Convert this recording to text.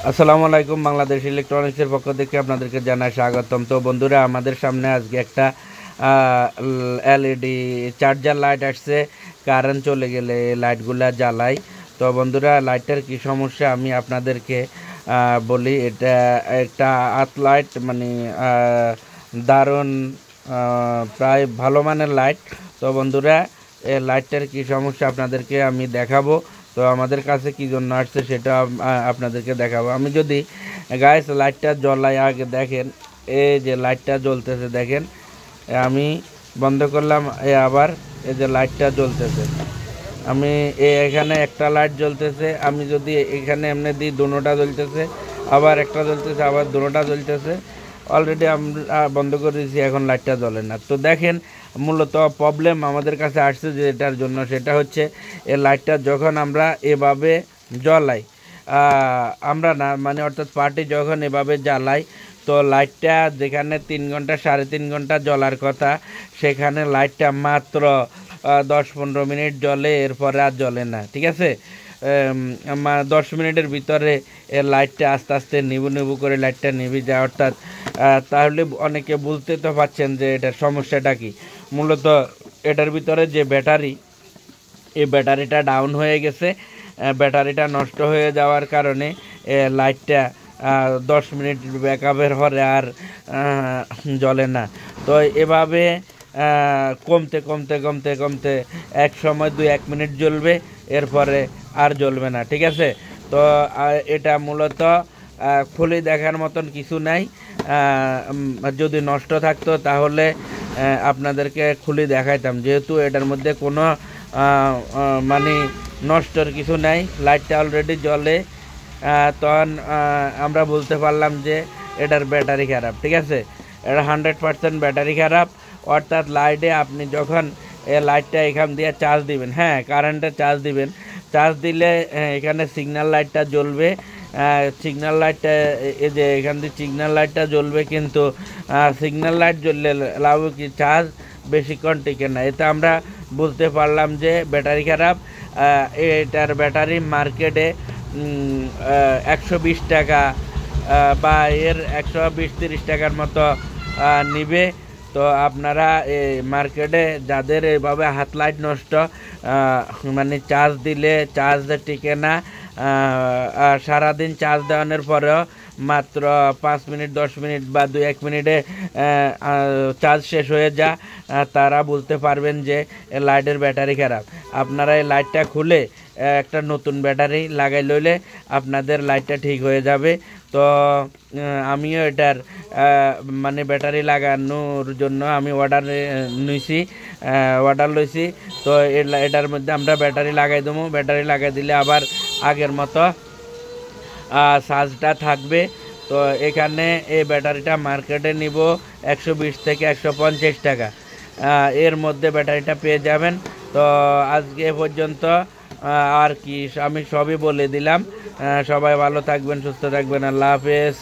আসসালামু আলাইকুম। বাংলাদেশ ইলেকট্রনিক্সের পক্ষ থেকে আপনাদেরকে জানাই স্বাগতম। তো বন্ধুরা, আমাদের সামনে আজকে একটা এলইডি চার্জার লাইট আসছে। কারেন্ট চলে গেলে এই লাইটগুলা জ্বালাই। তো বন্ধুরা, লাইটটার কি সমস্যা আমি আপনাদেরকে বলি। এটা একটা আত লাইট, মানে দারুণ প্রায় ভালো মানের লাইট। তো বন্ধুরা, এই লাইটটার কি সমস্যা আপনাদেরকে আমি দেখাবো। তো আমাদের কাছে কি জন্য আসছে সেটা আপনাদেরকে দেখাবো। আমি যদি গাইস লাইটটা জ্বলাই, আগে দেখেন এই যে লাইটটা জ্বলতেছে, দেখেন আমি বন্ধ করলাম, আবার এই যে লাইটটা জ্বলতেছে। আমি এখানে একটা লাইট জ্বলতেছে, আমি যদি এখানে এমনি দিই দুটোটা জ্বলতেছে, আবার একটা জ্বলতেছে, আবার দুটোটা জ্বলতেছে। অলরেডি আমরা বন্ধ করে দিয়েছি, এখন লাইটটা জ্বলে না। তো দেখেন মূলত প্রবলেম আমাদের কাছে আসছে যে এটার জন্য, সেটা হচ্ছে এই লাইটটা যখন আমরা এভাবে জ্বলাই, আমরা না মানে অর্থাৎ পার্টি যখন এভাবে জ্বালাই, তো লাইটটা যেখানে 3 ঘন্টা 3.5 ঘন্টা জ্বলার কথা, সেখানে লাইটটা মাত্র 10-15 মিনিট জ্বলে, এরপরে আর জ্বলে না। ঠিক আছে, 10 মিনিটের ভিতরে এর লাইটটা আস্তে আস্তে নিবু নিবু করে লাইটটা নিভে যায়। অর্থাৎ তাহলে অনেকে বুঝতে তো পারছেন যে এটার সমস্যাটা কি। মূলত এটার ভিতরে যে ব্যাটারি, এই ব্যাটারিটা ডাউন হয়ে গেছে। ব্যাটারিটা নষ্ট হয়ে যাওয়ার কারণে লাইটটা 10 মিনিট ব্যাকআপের পরে আর জ্বলে না। তো এভাবে কমতে কমতে কমতে কমতে এক সময় 2-1 মিনিট জ্বলবে, এরপরে আর জ্বলবে না। ঠিক আছে, তো এটা মূলত খুলে দেখার মতন কিছু নাই। যদি নষ্ট থাকতো তাহলে আপনাদেরকে খুলে দেখাইতাম, যেহেতু এটার মধ্যে কোনো মানে নষ্টর কিছু নাই, লাইটটা অলরেডি জ্বলে। তখন আমরা বলতে পারলাম যে এটার ব্যাটারি খারাপ। ঠিক আছে, এটা 100% ব্যাটারি খারাপ। অর্থাৎ লাইটে আপনি যখন লাইটটা এখান দিয়ে চার্জ দিবেন, হ্যাঁ কারেন্টে চার্জ দিবেন, চার্জ দিলে এখানে সিগন্যাল লাইটটা জ্বলবে। সিগন্যাল লাইটটা এই যে এখান দিয়ে সিগন্যাল লাইটটা জ্বলবে, কিন্তু সিগন্যাল লাইট জ্বললে লাভ কি, চার্জ বেশিক্ষণ টিকে না। এতে আমরা বুঝতে পারলাম যে ব্যাটারি খারাপ। এটার ব্যাটারি মার্কেটে 120 টাকা বা এর 120-30 টাকার মতো নিবে। তো আপনারা এই মার্কেটে যাদের এভাবে হাত লাইট নষ্ট, মানে চার্জ দিলে চার্জ টিকে না, সারাদিন চার্জ দেওয়ানোর পরেও মাত্র 5 মিনিট 10 মিনিট বা 2-1 মিনিটে চার্জ শেষ হয়ে যায়, তারা বুঝতে পারবেন যে লাইটের ব্যাটারি খারাপ। আপনারা এই লাইটটা খুলে একটা নতুন ব্যাটারি লাগাই লইলে আপনাদের লাইটটা ঠিক হয়ে যাবে। তো আমিও এটার মানে ব্যাটারি লাগানোর জন্য আমি অর্ডার লইছি। তো এটার মধ্যে আমরা ব্যাটারি লাগাই দেবো। ব্যাটারি লাগাই দিলে আবার আগের মতো চার্জটা থাকবে। তো এখানে এই ব্যাটারিটা মার্কেটে নিব 120 থেকে 150 টাকা, এর মধ্যে ব্যাটারিটা পেয়ে যাবেন। তো আজকে এ পর্যন্ত, আর কি আমি সবই বলে দিলাম। সবাই ভালো থাকবেন, সুস্থ থাকবেন। আল্লাহ হাফেজ।